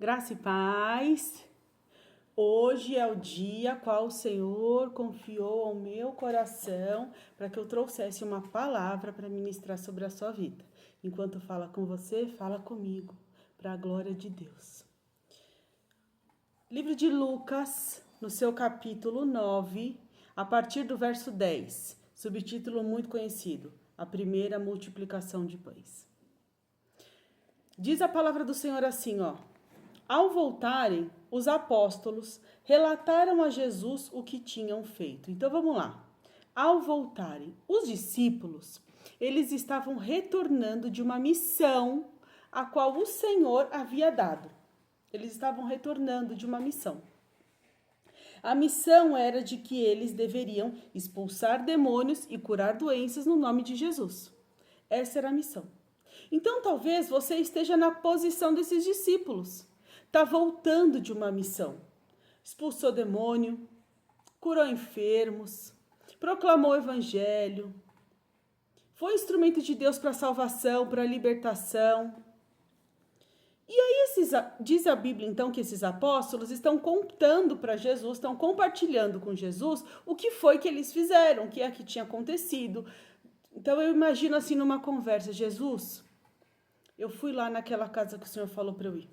Graça e paz. Hoje é o dia qual o Senhor confiou ao meu coração para que eu trouxesse uma palavra para ministrar sobre a sua vida. Enquanto fala com você, fala comigo, para a glória de Deus. Livro de Lucas, no seu capítulo 9, a partir do verso 10, subtítulo muito conhecido, a primeira multiplicação de pães. Diz a palavra do Senhor assim, Ao voltarem, os apóstolos relataram a Jesus o que tinham feito. Então vamos lá. Ao voltarem, os discípulos, eles estavam retornando de uma missão a qual o Senhor havia dado. Eles estavam retornando de uma missão. A missão era de que eles deveriam expulsar demônios e curar doenças no nome de Jesus. Essa era a missão. Então talvez você esteja na posição desses discípulos. Está voltando de uma missão. Expulsou demônio, curou enfermos, proclamou o evangelho, foi instrumento de Deus para a salvação, para a libertação. E aí diz a Bíblia então que esses apóstolos estão contando para Jesus, estão compartilhando com Jesus o que foi que eles fizeram, o que é que tinha acontecido. Então eu imagino assim numa conversa, Jesus, eu fui lá naquela casa que o Senhor falou para eu ir.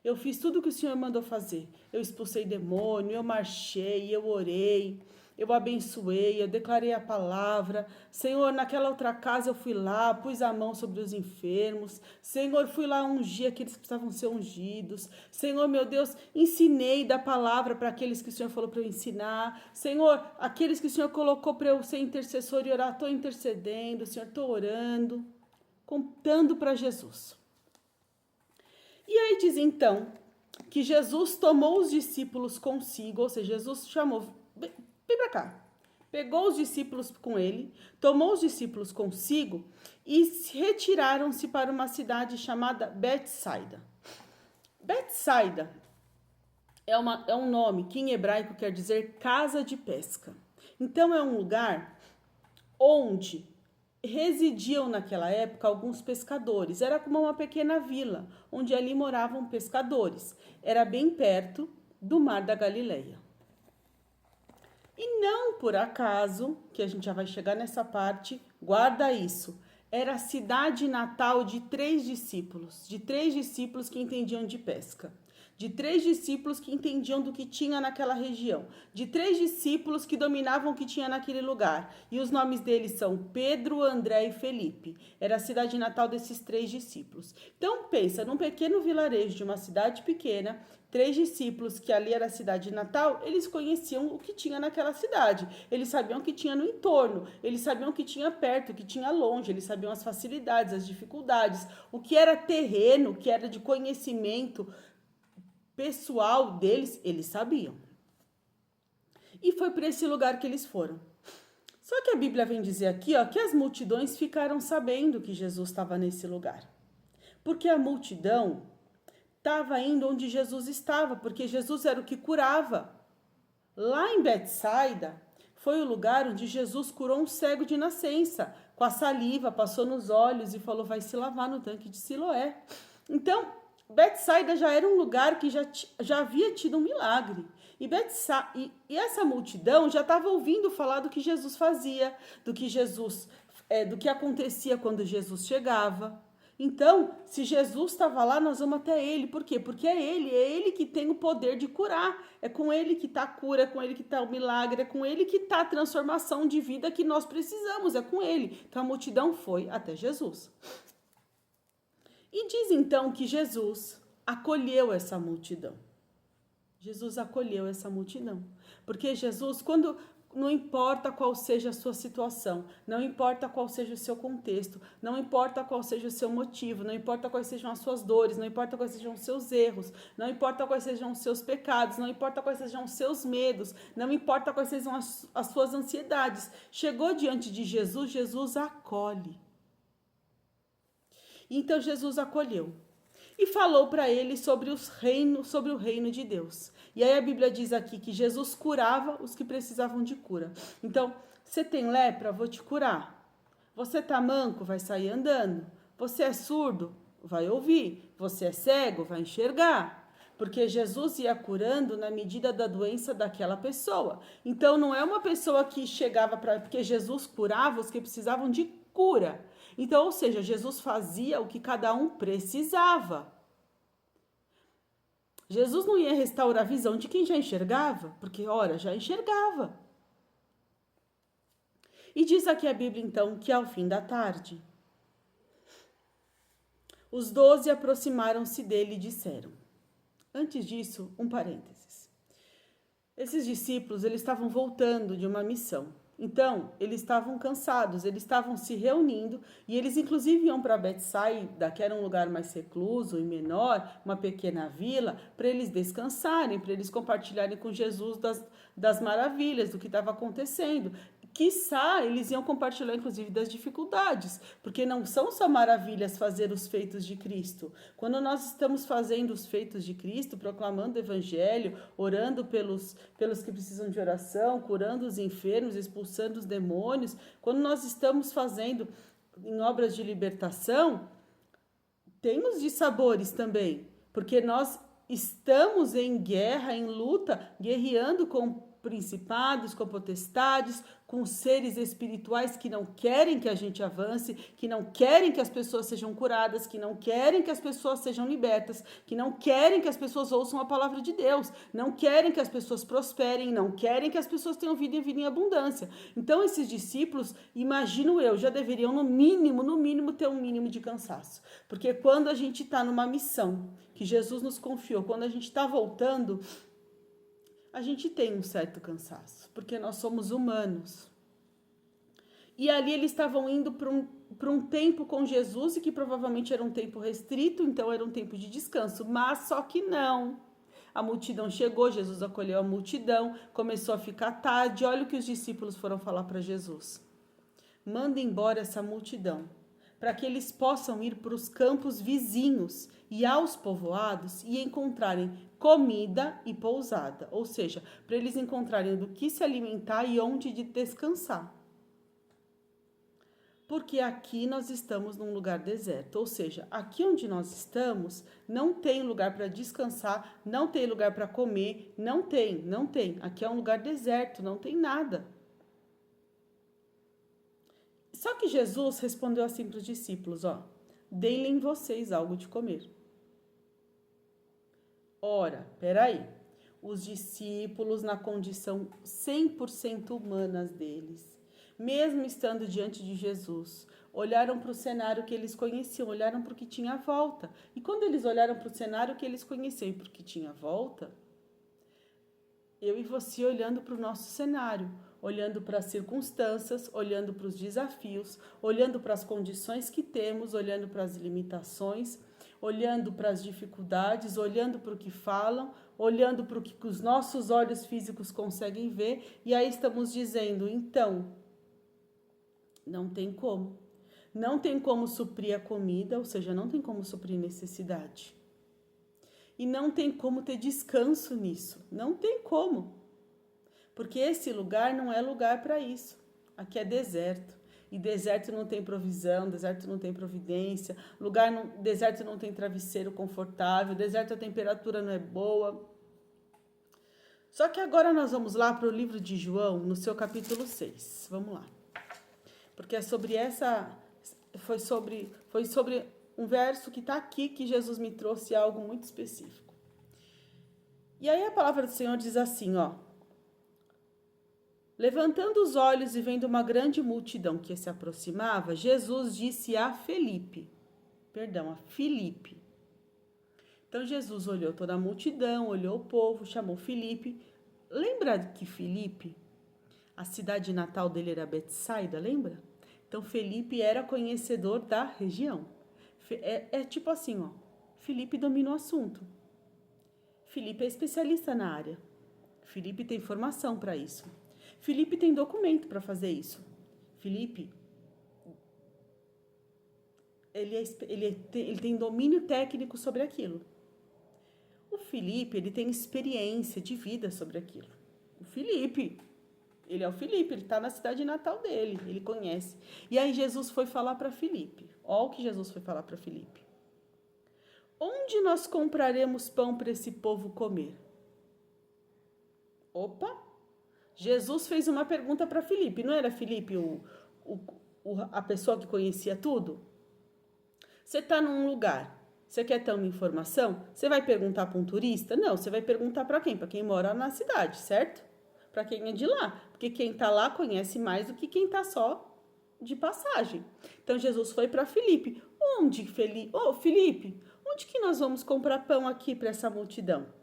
Eu fiz tudo o que o Senhor mandou fazer. Eu expulsei demônio, eu marchei, eu orei, eu abençoei, eu declarei a palavra. Senhor, naquela outra casa eu fui lá, pus a mão sobre os enfermos. Senhor, fui lá ungir aqueles que precisavam ser ungidos. Senhor, meu Deus, ensinei da palavra para aqueles que o Senhor falou para eu ensinar. Senhor, aqueles que o Senhor colocou para eu ser intercessor e orar, estou intercedendo, Senhor, estou orando, contando para Jesus. E aí diz então que Jesus tomou os discípulos consigo, ou seja, Jesus chamou, vem para cá, pegou os discípulos com ele, tomou os discípulos consigo e retiraram-se para uma cidade chamada Betsaida. Betsaida é um nome que em hebraico quer dizer casa de pesca. Então é um lugar onde residiam naquela época alguns pescadores. Era como uma pequena vila, onde ali moravam pescadores. Era bem perto do Mar da Galileia. E não por acaso, que a gente já vai chegar nessa parte, guarda isso, era a cidade natal de três discípulos que entendiam de pesca. De 3 discípulos que entendiam do que tinha naquela região, de 3 discípulos que dominavam o que tinha naquele lugar. E os nomes deles são Pedro, André e Felipe. Era a cidade natal desses 3 discípulos. Então pensa, num pequeno vilarejo de uma cidade pequena, 3 discípulos que ali era a cidade natal, eles conheciam o que tinha naquela cidade. Eles sabiam o que tinha no entorno, eles sabiam o que tinha perto, o que tinha longe, eles sabiam as facilidades, as dificuldades, o que era terreno, o que era de conhecimento pessoal deles, eles sabiam. E foi para esse lugar que eles foram. Só que a Bíblia vem dizer aqui, que as multidões ficaram sabendo que Jesus estava nesse lugar. Porque a multidão estava indo onde Jesus estava, porque Jesus era o que curava. Lá em Betsaida, foi o lugar onde Jesus curou um cego de nascença. Com a saliva, passou nos olhos e falou, vai se lavar no tanque de Siloé. Então, Betsaida já era um lugar que já havia tido um milagre. E essa multidão já estava ouvindo falar do que Jesus fazia, do que acontecia quando Jesus chegava. Então, se Jesus estava lá, nós vamos até ele. Por quê? Porque é ele que tem o poder de curar. É com ele que está a cura, é com ele que está o milagre, é com ele que está a transformação de vida que nós precisamos, é com ele. Então a multidão foi até Jesus. E diz então que Jesus acolheu essa multidão. Jesus acolheu essa multidão. Porque Jesus, não importa qual seja a sua situação, não importa qual seja o seu contexto, não importa qual seja o seu motivo, não importa quais sejam as suas dores, não importa quais sejam os seus erros, não importa quais sejam os seus pecados, não importa quais sejam os seus medos, não importa quais sejam as suas ansiedades. Chegou diante de Jesus, Jesus acolhe. Então Jesus acolheu e falou para ele sobre o reino de Deus. E aí a Bíblia diz aqui que Jesus curava os que precisavam de cura. Então, você tem lepra? Vou te curar. Você tá manco? Vai sair andando. Você é surdo? Vai ouvir. Você é cego? Vai enxergar. porque Jesus ia curando na medida da doença daquela pessoa. Então não é uma pessoa que chegava para, porque Jesus curava os que precisavam de cura. Então, ou seja, Jesus fazia o que cada um precisava. Jesus não ia restaurar a visão de quem já enxergava, porque, ora, já enxergava. E diz aqui a Bíblia, então, que ao fim da tarde, os 12 aproximaram-se dele e disseram. Antes disso, um parênteses. Esses discípulos, eles estavam voltando de uma missão. Então, eles estavam cansados, eles estavam se reunindo e eles inclusive iam para Betsaida, que era um lugar mais recluso e menor, uma pequena vila, para eles descansarem, para eles compartilharem com Jesus das maravilhas, do que estava acontecendo. Quiçá, eles iam compartilhar, inclusive, das dificuldades, porque não são só maravilhas fazer os feitos de Cristo. Quando nós estamos fazendo os feitos de Cristo, proclamando o Evangelho, orando pelos que precisam de oração, curando os enfermos, expulsando os demônios, quando nós estamos fazendo em obras de libertação, tem os dissabores também, porque nós estamos em guerra, em luta, guerreando com principados, com potestades, com seres espirituais que não querem que a gente avance, que não querem que as pessoas sejam curadas, que não querem que as pessoas sejam libertas, que não querem que as pessoas ouçam a palavra de Deus, não querem que as pessoas prosperem, não querem que as pessoas tenham vida e vida em abundância. Então, esses discípulos, imagino eu, já deveriam no mínimo, ter um mínimo de cansaço. Porque quando a gente está numa missão que Jesus nos confiou, quando a gente está voltando, a gente tem um certo cansaço, porque nós somos humanos. E ali eles estavam indo para um tempo com Jesus, e que provavelmente era um tempo restrito, então era um tempo de descanso, mas só que não. A multidão chegou, Jesus acolheu a multidão, começou a ficar tarde, olha o que os discípulos foram falar para Jesus. Manda embora essa multidão, para que eles possam ir para os campos vizinhos e aos povoados e encontrarem comida e pousada, ou seja, para eles encontrarem do que se alimentar e onde de descansar. Porque aqui nós estamos num lugar deserto, ou seja, aqui onde nós estamos não tem lugar para descansar, não tem lugar para comer, não tem. Aqui é um lugar deserto, não tem nada. Só que Jesus respondeu assim para os discípulos, deem-lhe vocês algo de comer. Ora, peraí, os discípulos na condição 100% humanas deles, mesmo estando diante de Jesus, olharam para o cenário que eles conheciam, olharam para o que tinha à volta. E quando eles olharam para o cenário que eles conheciam e para o que tinha à volta, eu e você olhando para o nosso cenário, olhando para as circunstâncias, olhando para os desafios, olhando para as condições que temos, olhando para as limitações, olhando para as dificuldades, olhando para o que falam, olhando para o que os nossos olhos físicos conseguem ver, e aí estamos dizendo, então, não tem como. Não tem como suprir a comida, ou seja, não tem como suprir necessidade. E não tem como ter descanso nisso. Não tem como. Porque esse lugar não é lugar para isso. Aqui é deserto. E deserto não tem provisão, deserto não tem providência, deserto não tem travesseiro confortável, deserto a temperatura não é boa. Só que agora nós vamos lá para o livro de João, no seu capítulo 6. Vamos lá. Porque é sobre foi sobre um verso que está aqui, que Jesus me trouxe algo muito específico. E aí a palavra do Senhor diz assim, levantando os olhos e vendo uma grande multidão que se aproximava, Jesus disse a Filipe. Então Jesus olhou toda a multidão, olhou o povo, chamou Filipe. Lembra que Filipe, a cidade natal dele era Betsaida, lembra? Então Filipe era conhecedor da região. É tipo assim, Filipe domina o assunto. Filipe é especialista na área. Filipe tem formação para isso. Filipe tem documento para fazer isso. Filipe, ele tem domínio técnico sobre aquilo. O Filipe, ele tem experiência de vida sobre aquilo. O Filipe, ele está na cidade natal dele, ele conhece. E aí Jesus foi falar para Filipe. Olha o que Jesus foi falar para Filipe. onde nós compraremos pão para esse povo comer? Opa! Jesus fez uma pergunta para Filipe. Não era Filipe a pessoa que conhecia tudo? Você está num lugar, você quer ter uma informação? Você vai perguntar para um turista? Não, você vai perguntar para quem? Para quem mora na cidade, certo? Para quem é de lá. Porque quem está lá conhece mais do que quem está só de passagem. Então, Jesus foi para Filipe. Onde, Felipe? Ô, Filipe, onde que nós vamos comprar pão aqui para essa multidão?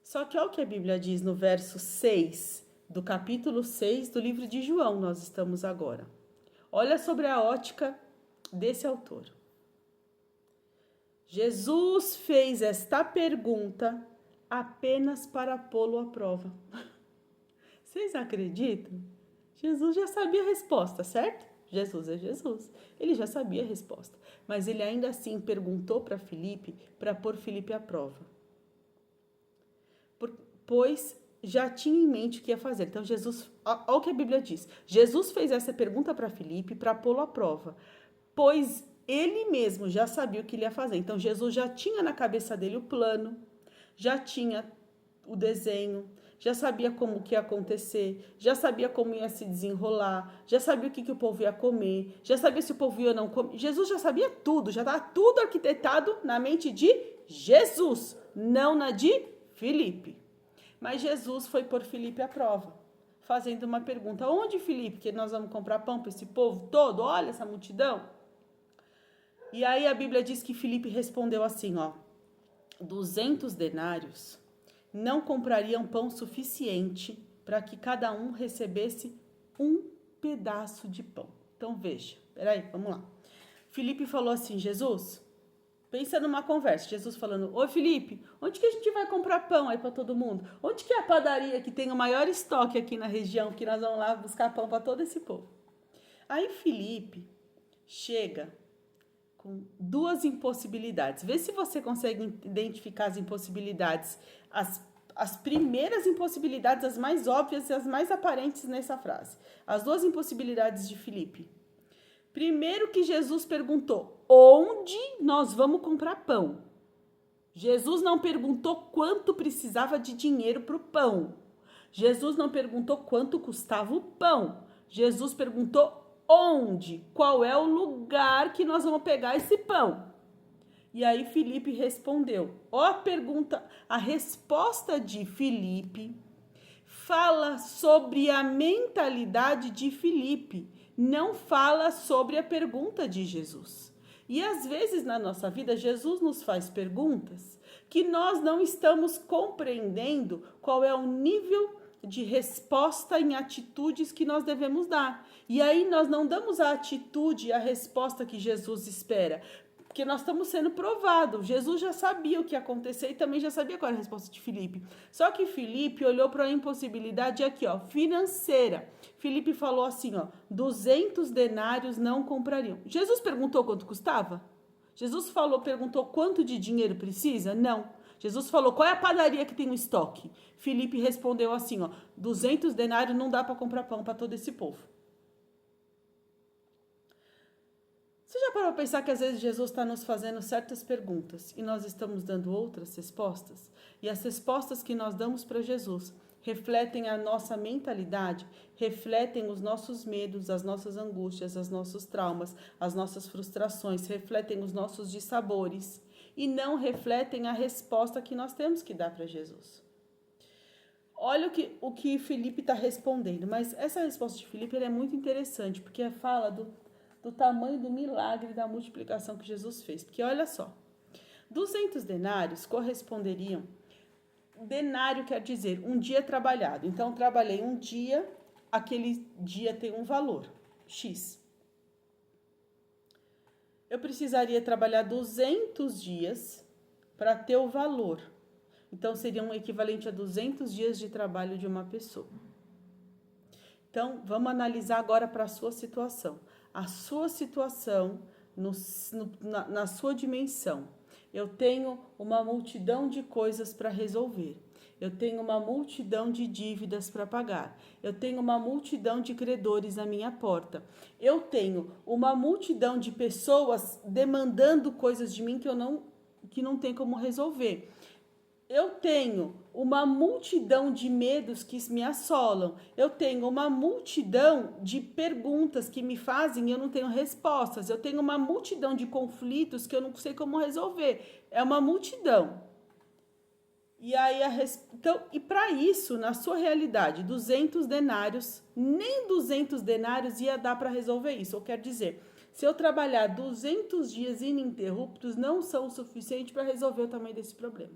Só que olha o que a Bíblia diz no verso 6, do capítulo 6 do livro de João, nós estamos agora. Olha sobre a ótica desse autor. Jesus fez esta pergunta apenas para pô-lo à prova. Vocês acreditam? Jesus já sabia a resposta, certo? Jesus é Jesus. Ele já sabia a resposta. Mas ele ainda assim perguntou para Filipe, para pôr Filipe à prova. Pois já tinha em mente o que ia fazer. Então, Jesus, olha o que a Bíblia diz. Jesus fez essa pergunta para Filipe para pô-lo à prova, pois ele mesmo já sabia o que ele ia fazer. Então, Jesus já tinha na cabeça dele o plano, já tinha o desenho, já sabia como que ia acontecer, já sabia como ia se desenrolar, já sabia o que o povo ia comer, já sabia se o povo ia não comer. Jesus já sabia tudo, já estava tudo arquitetado na mente de Jesus, não na de Filipe. Mas Jesus foi por Filipe à prova, fazendo uma pergunta. Onde, Filipe, que nós vamos comprar pão para esse povo todo? Olha essa multidão. E aí a Bíblia diz que Filipe respondeu assim, 200 denários não comprariam pão suficiente para que cada um recebesse um pedaço de pão. Então veja, peraí, vamos lá. Filipe falou assim, Jesus... Pensa numa conversa, Jesus falando, ô Filipe, onde que a gente vai comprar pão aí para todo mundo? Onde que é a padaria que tem o maior estoque aqui na região, que nós vamos lá buscar pão para todo esse povo? Aí Filipe chega com duas impossibilidades. Vê se você consegue identificar as impossibilidades, as primeiras impossibilidades, as mais óbvias e as mais aparentes nessa frase. As duas impossibilidades de Filipe. Primeiro que Jesus perguntou, onde nós vamos comprar pão? Jesus não perguntou quanto precisava de dinheiro para o pão. Jesus não perguntou quanto custava o pão. Jesus perguntou onde, qual é o lugar que nós vamos pegar esse pão. E aí Filipe respondeu. A resposta de Filipe fala sobre a mentalidade de Filipe. Não fala sobre a pergunta de Jesus. E às vezes na nossa vida, Jesus nos faz perguntas que nós não estamos compreendendo qual é o nível de resposta em atitudes que nós devemos dar. E aí nós não damos a atitude e a resposta que Jesus espera, porque nós estamos sendo provados. Jesus já sabia o que ia acontecer e também já sabia qual era a resposta de Filipe. Só que Filipe olhou para a impossibilidade aqui, financeira. Filipe falou assim, 200 denários não comprariam. Jesus perguntou quanto custava? Jesus perguntou quanto de dinheiro precisa? Não. Jesus falou, qual é a padaria que tem o estoque? Filipe respondeu assim, 200 denários não dá para comprar pão para todo esse povo. Você já parou para pensar que às vezes Jesus está nos fazendo certas perguntas e nós estamos dando outras respostas? E as respostas que nós damos para Jesus refletem a nossa mentalidade, refletem os nossos medos, as nossas angústias, os nossos traumas, as nossas frustrações, refletem os nossos dissabores e não refletem a resposta que nós temos que dar para Jesus. Olha o que Filipe está respondendo, mas essa resposta de Filipe é muito interessante, porque fala do tamanho do milagre da multiplicação que Jesus fez. Porque olha só, 200 denários corresponderiam, denário quer dizer um dia trabalhado. Então, trabalhei um dia, aquele dia tem um valor, X. Eu precisaria trabalhar 200 dias para ter o valor. Então, seria um equivalente a 200 dias de trabalho de uma pessoa. Então, vamos analisar agora para a sua situação. A sua situação, na sua dimensão. Eu tenho uma multidão de coisas para resolver. eu tenho uma multidão de dívidas para pagar, eu tenho uma multidão de credores à minha porta, eu tenho uma multidão de pessoas demandando coisas de mim que não tem como resolver. Eu tenho uma multidão de medos que me assolam. Eu tenho uma multidão de perguntas que me fazem e eu não tenho respostas. Eu tenho uma multidão de conflitos que eu não sei como resolver. É uma multidão. E aí então, e para isso, na sua realidade, 200 denários, nem 200 denários ia dar para resolver isso. Eu quero dizer, se eu trabalhar 200 dias ininterruptos, não são o suficiente para resolver o tamanho desse problema.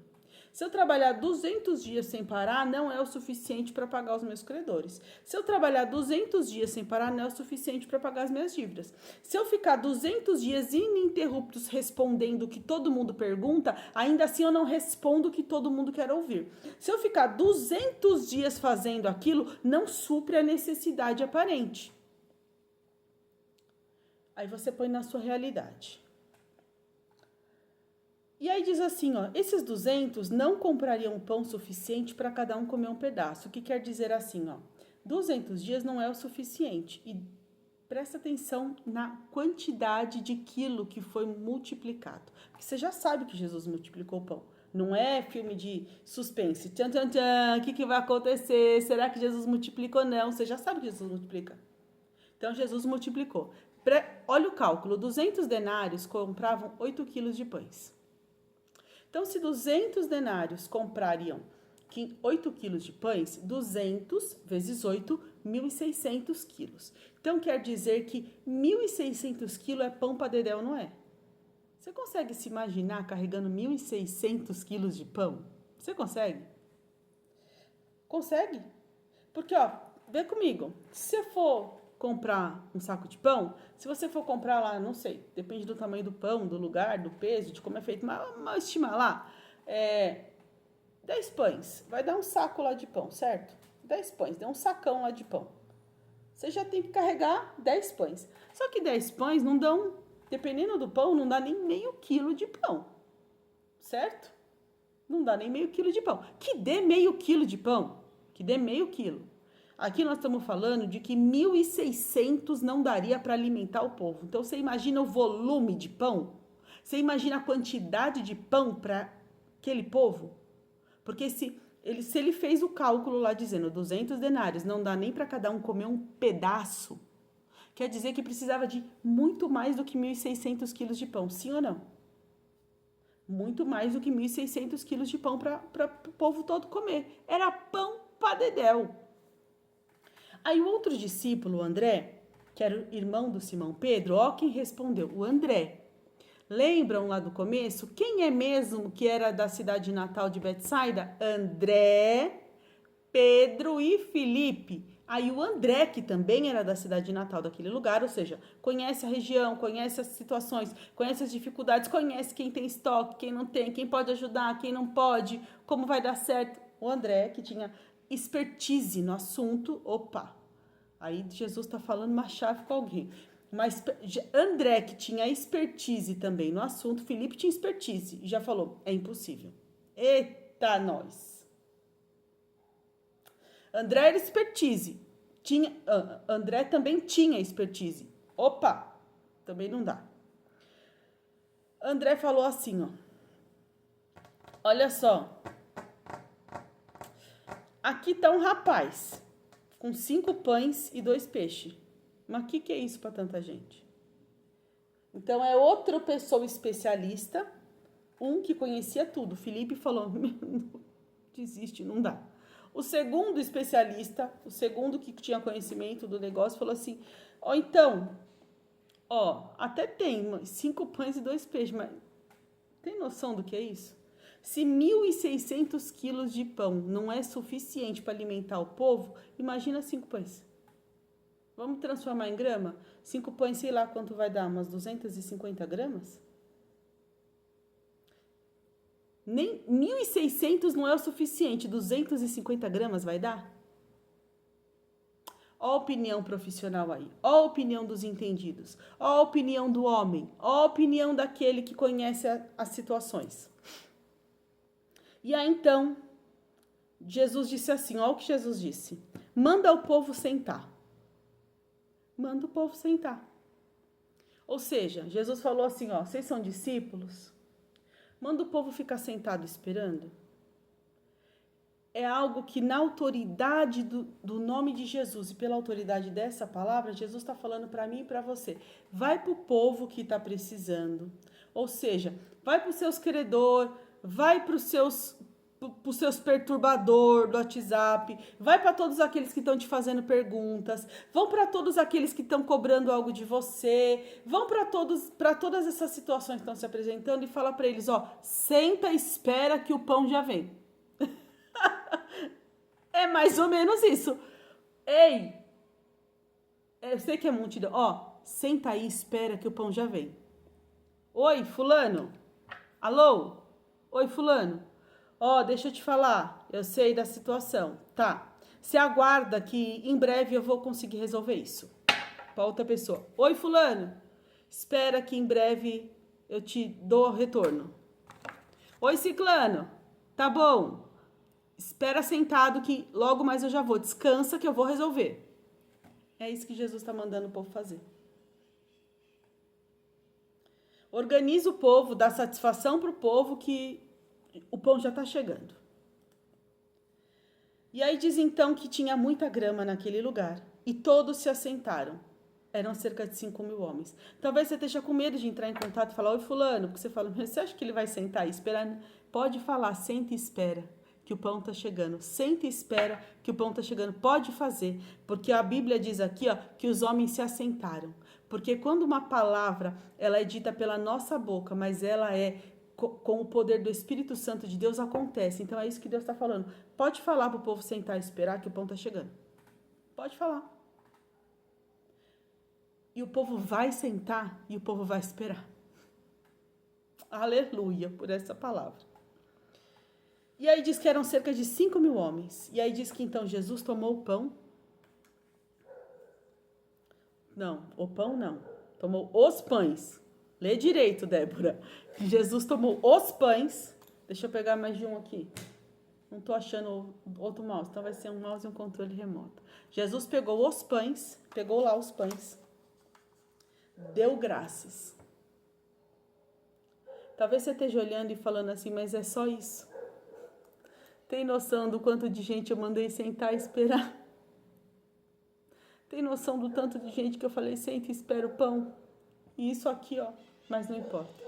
Se eu trabalhar 200 dias sem parar, não é o suficiente para pagar os meus credores. Se eu trabalhar 200 dias sem parar, não é o suficiente para pagar as minhas dívidas. Se eu ficar 200 dias ininterruptos respondendo o que todo mundo pergunta, ainda assim eu não respondo o que todo mundo quer ouvir. Se eu ficar 200 dias fazendo aquilo, não supre a necessidade aparente. Aí você põe na sua realidade. E aí diz assim, ó, esses 200 não comprariam pão suficiente para cada um comer um pedaço. O que quer dizer assim, ó, 200 dias não é o suficiente. E presta atenção na quantidade de quilo que foi multiplicado. Porque você já sabe que Jesus multiplicou o pão. Não é filme de suspense. Tchan, tchan, tchan, o que vai acontecer? Será que Jesus multiplica ou não? Você já sabe que Jesus multiplica. Então, Jesus multiplicou. Olha o cálculo, 200 denários compravam 8 quilos de pães. Então, se 200 denários comprariam 8 quilos de pães, 200 vezes 8, 1.600 quilos. Então, quer dizer que 1.600 quilos é pão para dedéu, não é? Você consegue se imaginar carregando 1.600 quilos de pão? Você consegue? Consegue? Porque, ó, vê comigo, se você for comprar um saco de pão, se você for comprar lá, não sei, depende do tamanho do pão, do lugar, do peso, de como é feito, mas estimar lá, 10 pães, vai dar um saco lá de pão, certo? 10 pães, dá um sacão lá de pão. Você já tem que carregar 10 pães. Só que 10 pães não dão, dependendo do pão, não dá nem meio quilo de pão, certo? Não dá nem meio quilo de pão. Que dê meio quilo de pão, que dê meio quilo. Aqui nós estamos falando de que 1.600 não daria para alimentar o povo. Então, você imagina o volume de pão? Você imagina a quantidade de pão para aquele povo? Porque se ele fez o cálculo lá dizendo 200 denários, não dá nem para cada um comer um pedaço, quer dizer que precisava de muito mais do que 1.600 quilos de pão, sim ou não? Muito mais do que 1.600 quilos de pão para o povo todo comer. Era pão para dedéu. Aí o outro discípulo, o André, que era o irmão do Simão Pedro, ó quem respondeu, o André. Lembram lá do começo? Quem é mesmo que era da cidade natal de Betsaida? André, Pedro e Filipe. Aí o André, que também era da cidade natal daquele lugar, ou seja, conhece a região, conhece as situações, conhece as dificuldades, conhece quem tem estoque, quem não tem, quem pode ajudar, quem não pode, como vai dar certo. O André, que tinha expertise no assunto, aí Jesus está falando uma chave com alguém. Mas André, que tinha expertise também no assunto, Filipe tinha expertise e já falou, é impossível. Eita, nós! André era expertise. André também tinha expertise. Também não dá. André falou assim, ó. Olha só. Aqui tá um rapaz com 5 pães e 2 peixes. Mas o que é isso para tanta gente? Então, é outra pessoa especialista, um que conhecia tudo. Filipe falou, desiste, não dá. O segundo especialista, o segundo que tinha conhecimento do negócio, falou assim, até tem 5 pães e 2 peixes, mas tem noção do que é isso? Se 1.600 quilos de pão não é suficiente para alimentar o povo, imagina 5 pães. Vamos transformar em grama? 5 pães, sei lá quanto vai dar, umas 250 gramas? Nem 1.600 não é o suficiente, 250 gramas vai dar? Ó a opinião profissional aí, ó a opinião dos entendidos, ó a opinião do homem, ó a opinião daquele que conhece as situações. E aí, então, Jesus disse assim, olha o que Jesus disse. Manda o povo sentar. Manda o povo sentar. Ou seja, Jesus falou assim, ó, vocês são discípulos? Manda o povo ficar sentado esperando. É algo que na autoridade do nome de Jesus e pela autoridade dessa palavra, Jesus está falando para mim e para você. Vai para o povo que está precisando. Ou seja, vai para os seus credores, vai para os seus perturbadores do WhatsApp, vai para todos aqueles que estão te fazendo perguntas, vão para todos aqueles que estão cobrando algo de você, vão para todas essas situações que estão se apresentando e fala para eles, ó, senta e espera que o pão já vem. É mais ou menos isso. Ei, eu sei que é multidão. Ó, senta aí e espera que o pão já vem. Oi, fulano. Alô? Oi, fulano. Ó, deixa eu te falar. Eu sei da situação. Tá. Se aguarda que em breve eu vou conseguir resolver isso. Para outra pessoa. Oi, fulano. Espera que em breve eu te dou retorno. Oi, ciclano. Tá bom. Espera sentado que logo mais eu já vou. Descansa que eu vou resolver. É isso que Jesus está mandando o povo fazer. Organiza o povo, dá satisfação para o povo que o pão já está chegando. E aí diz então que tinha muita grama naquele lugar. E todos se assentaram. Eram cerca de 5.000 homens. Talvez você esteja com medo de entrar em contato e falar, oi fulano, porque você fala, você acha que ele vai sentar e esperar? Pode falar, senta e espera. Que o pão está chegando. Senta e espera que o pão está chegando. Pode fazer, porque a Bíblia diz aqui, ó, que os homens se assentaram. Porque quando uma palavra, ela é dita pela nossa boca, mas ela é com o poder do Espírito Santo de Deus, acontece. Então é isso que Deus está falando. Pode falar para o povo sentar e esperar que o pão está chegando. Pode falar. E o povo vai sentar e o povo vai esperar. Aleluia por essa palavra. E aí diz que eram cerca de 5.000 homens. E aí diz que então Jesus tomou o pão. Não, o pão não. Tomou os pães. Lê direito, Débora. Jesus tomou os pães. Deixa eu pegar mais de um aqui. Não tô achando outro mouse. Então vai ser um mouse e um controle remoto. Jesus pegou os pães. Pegou lá os pães. Deu graças. Talvez você esteja olhando e falando assim, mas é só isso. Tem noção do quanto de gente eu mandei sentar e esperar? Tem noção do tanto de gente que eu falei, senta e espera o pão? E isso aqui, ó, mas não importa.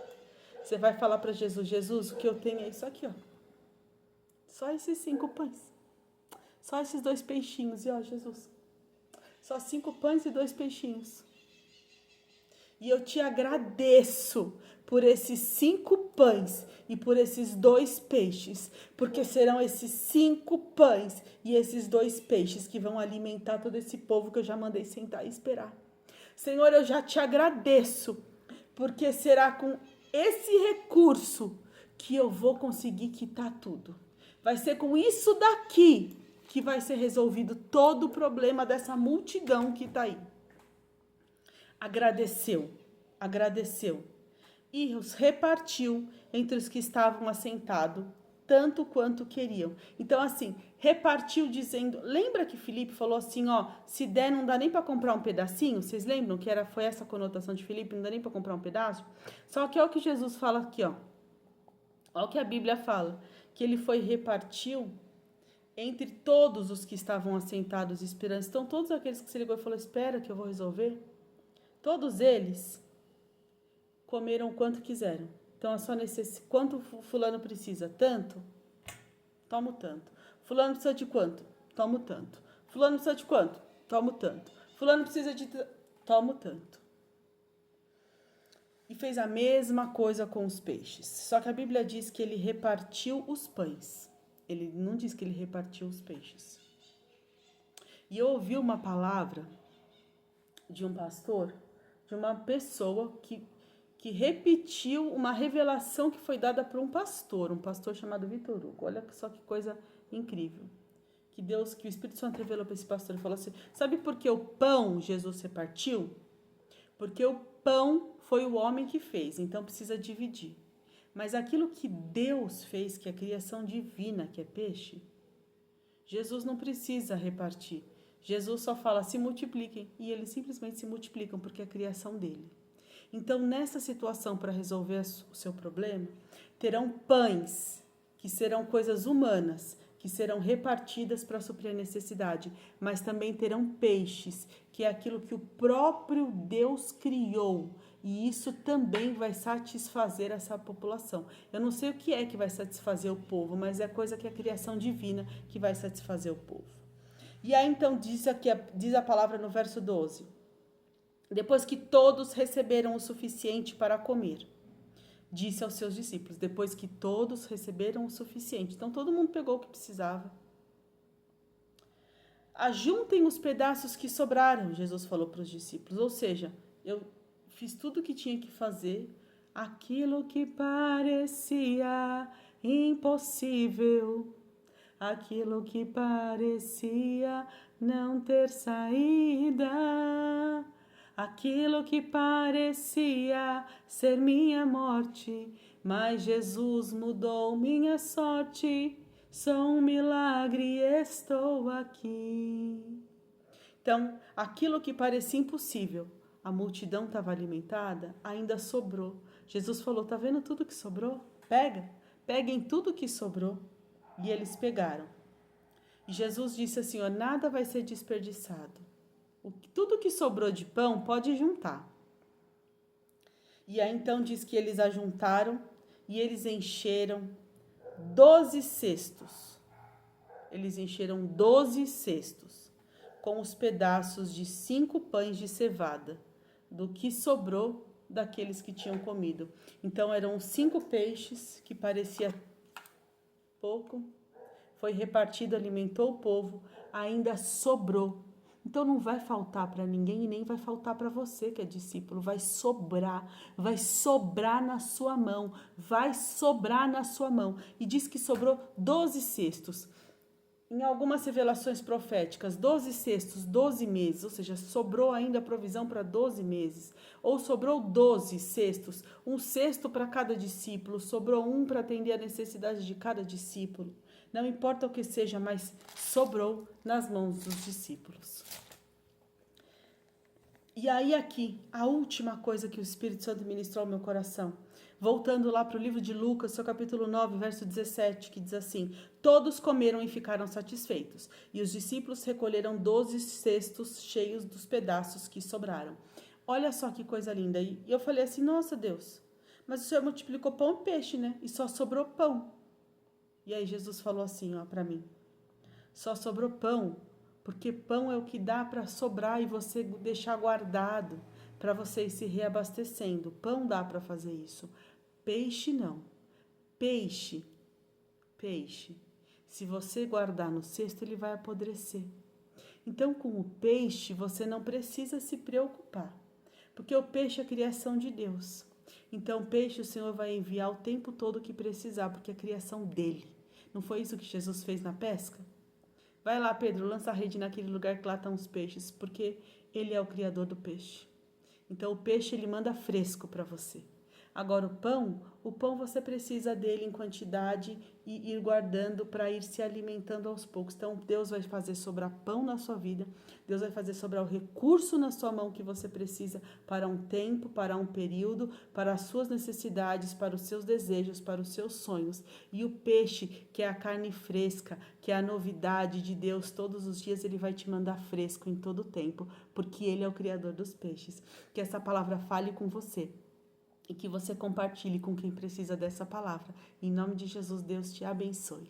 Você vai falar para Jesus, Jesus, o que eu tenho é isso aqui, ó. Só esses 5 pães. Só esses 2 peixinhos, e ó, Jesus. Só 5 pães e 2 peixinhos. E eu te agradeço por esses 5 pães e por esses 2 peixes, porque serão esses 5 pães e esses 2 peixes que vão alimentar todo esse povo que eu já mandei sentar e esperar. Senhor, eu já te agradeço, porque será com esse recurso que eu vou conseguir quitar tudo. Vai ser com isso daqui que vai ser resolvido todo o problema dessa multidão que está aí. Agradeceu e os repartiu entre os que estavam assentados, tanto quanto queriam. Então, assim, repartiu dizendo, lembra que Filipe falou assim, ó, se der não dá nem para comprar um pedacinho? Vocês lembram que foi essa conotação de Filipe, não dá nem para comprar um pedaço? Só que olha o que Jesus fala aqui, ó. Olha o que a Bíblia fala, que ele repartiu entre todos os que estavam assentados esperando. Então, todos aqueles que se ligou e falou, espera que eu vou resolver. Todos eles comeram o quanto quiseram. Então, quanto fulano precisa? Tanto? Tomo tanto. Fulano precisa de quanto? Tomo tanto. Fulano precisa de quanto? Tomo tanto. Fulano precisa de... Tomo tanto. E fez a mesma coisa com os peixes. Só que a Bíblia diz que ele repartiu os pães. Ele não diz que ele repartiu os peixes. E eu ouvi uma palavra de um pastor, de uma pessoa que repetiu uma revelação que foi dada por um pastor chamado Vitor Hugo. Olha só que coisa incrível. Que o Espírito Santo revelou para esse pastor e falou assim, sabe por que o pão Jesus repartiu? Porque o pão foi o homem que fez, então precisa dividir. Mas aquilo que Deus fez, que é a criação divina, que é peixe, Jesus não precisa repartir. Jesus só fala, se multipliquem, e eles simplesmente se multiplicam, porque é a criação dele. Então, nessa situação, para resolver o seu problema, terão pães, que serão coisas humanas, que serão repartidas para suprir a necessidade, mas também terão peixes, que é aquilo que o próprio Deus criou, e isso também vai satisfazer essa população. Eu não sei o que é que vai satisfazer o povo, mas é coisa que é a criação divina que vai satisfazer o povo. E aí então diz a palavra no verso 12, depois que todos receberam o suficiente para comer, disse aos seus discípulos, depois que todos receberam o suficiente. Então, todo mundo pegou o que precisava. Ajuntem os pedaços que sobraram, Jesus falou para os discípulos. Ou seja, eu fiz tudo o que tinha que fazer. Aquilo que parecia impossível, aquilo que parecia não ter saída, aquilo que parecia ser minha morte, mas Jesus mudou minha sorte. Sou um milagre e estou aqui. Então, aquilo que parecia impossível, a multidão estava alimentada, ainda sobrou. Jesus falou, tá vendo tudo que sobrou? Peguem tudo que sobrou. E eles pegaram. E Jesus disse assim, ó, nada vai ser desperdiçado. Tudo que sobrou de pão pode juntar. E aí então diz que eles ajuntaram e eles encheram 12 cestos. Eles encheram 12 cestos com os pedaços de 5 pães de cevada, do que sobrou daqueles que tinham comido. Então eram 5 peixes, que parecia pouco, foi repartido, alimentou o povo, ainda sobrou. Então não vai faltar para ninguém e nem vai faltar para você que é discípulo, vai sobrar na sua mão, vai sobrar na sua mão. E diz que sobrou 12 cestos. Em algumas revelações proféticas, 12 cestos, 12 meses, ou seja, sobrou ainda provisão para 12 meses. Ou sobrou 12 cestos, um cesto para cada discípulo, sobrou um para atender a necessidade de cada discípulo. Não importa o que seja, mas sobrou nas mãos dos discípulos. E aí aqui, a última coisa que o Espírito Santo ministrou ao meu coração. Voltando lá para o livro de Lucas, seu capítulo 9, verso 17, que diz assim, todos comeram e ficaram satisfeitos, e os discípulos recolheram 12 cestos cheios dos pedaços que sobraram. Olha só que coisa linda. E eu falei assim, nossa Deus, mas o Senhor multiplicou pão e peixe, né? E só sobrou pão. E aí Jesus falou assim, ó, para mim, só sobrou pão, porque pão é o que dá para sobrar e você deixar guardado, para você ir se reabastecendo. Pão dá para fazer isso. Peixe não. Peixe. Se você guardar no cesto, ele vai apodrecer. Então, com o peixe, você não precisa se preocupar, porque o peixe é a criação de Deus. Então, o peixe o Senhor vai enviar o tempo todo que precisar, porque é a criação dele. Não foi isso que Jesus fez na pesca? Vai lá, Pedro, lança a rede naquele lugar que lá estão os peixes, porque ele é o criador do peixe. Então, o peixe, ele manda fresco para você. Agora, o pão você precisa dele em quantidade e ir guardando para ir se alimentando aos poucos. Então, Deus vai fazer sobrar pão na sua vida, Deus vai fazer sobrar o recurso na sua mão que você precisa para um tempo, para um período, para as suas necessidades, para os seus desejos, para os seus sonhos. E o peixe, que é a carne fresca, que é a novidade de Deus, todos os dias ele vai te mandar fresco em todo o tempo, porque ele é o criador dos peixes. Que essa palavra fale com você e que você compartilhe com quem precisa dessa palavra. Em nome de Jesus, Deus te abençoe.